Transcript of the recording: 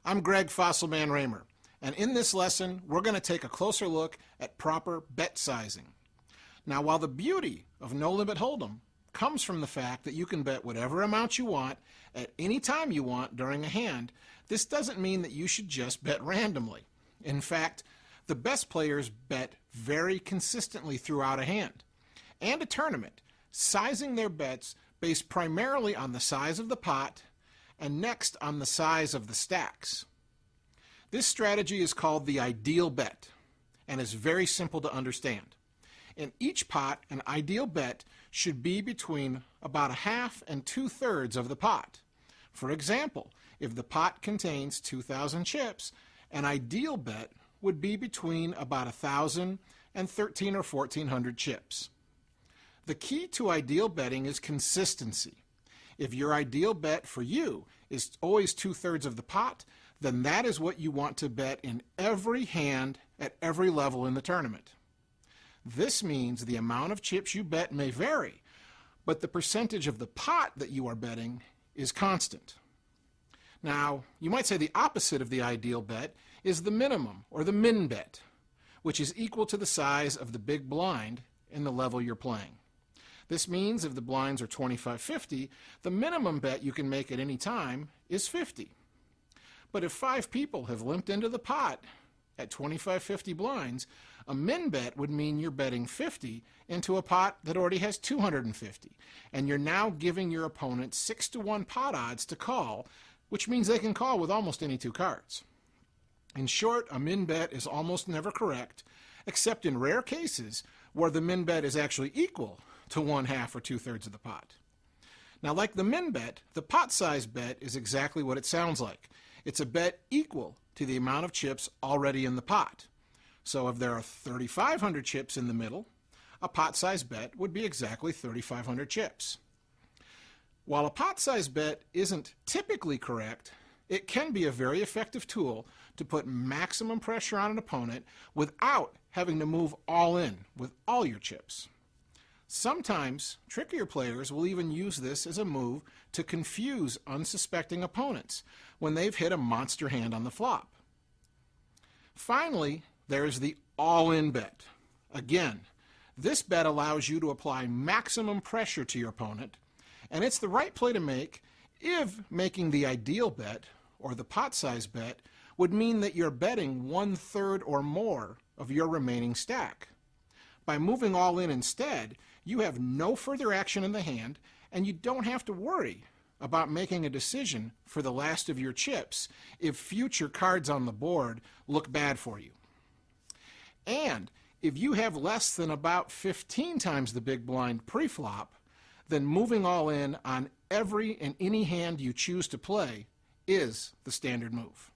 I'm Greg Fossilman Raymer, and in this lesson we're going to take a closer look at proper bet sizing. Now, while the beauty of No Limit Hold'em comes from the fact that you can bet whatever amount you want at any time you want during a hand, this doesn't mean that you should just bet randomly. In fact, the best players bet very consistently throughout a hand and a tournament, sizing their bets based primarily on the size of the pot and next on the size of the stacks. This strategy is called the ideal bet and is very simple to understand. In each pot, an ideal bet should be between about a half and 2/3 of the pot. For example, if the pot contains 2,000 chips, an ideal bet would be between about 1,000 and 1,300 or 1,400 chips. The key to ideal betting is consistency. If your ideal bet for you is always 2/3 of the pot, then that is what you want to bet in every hand at every level in the tournament. This means the amount of chips you bet may vary, but the percentage of the pot that you are betting is constant. Now, you might say the opposite of the ideal bet is the minimum or the min bet, which is equal to the size of the big blind in the level you're playing. This means if the blinds are 25-50, the minimum bet you can make at any time is 50. But if 5 people have limped into the pot at 25-50 blinds, a min bet would mean you're betting 50 into a pot that already has 250, and you're now giving your opponent 6-to-1 pot odds to call, which means they can call with almost any 2 cards. In short, a min bet is almost never correct, except in rare cases where the min bet is actually equal to 1/2 or 2/3 of the pot. Now, like the min bet, the pot size bet is exactly what it sounds like. It's a bet equal to the amount of chips already in the pot. So if there are 3,500 chips in the middle, a pot size bet would be exactly 3,500 chips. While a pot size bet isn't typically correct, it can be a very effective tool to put maximum pressure on an opponent without having to move all in with all your chips. Sometimes, trickier players will even use this as a move to confuse unsuspecting opponents when they've hit a monster hand on the flop. Finally, there's the all-in bet. Again, this bet allows you to apply maximum pressure to your opponent, and it's the right play to make if making the ideal bet, or the pot size bet, would mean that you're betting 1/3 or more of your remaining stack. By moving all in instead, you have no further action in the hand, and you don't have to worry about making a decision for the last of your chips if future cards on the board look bad for you. And if you have less than about 15 times the big blind pre-flop, then moving all in on every and any hand you choose to play is the standard move.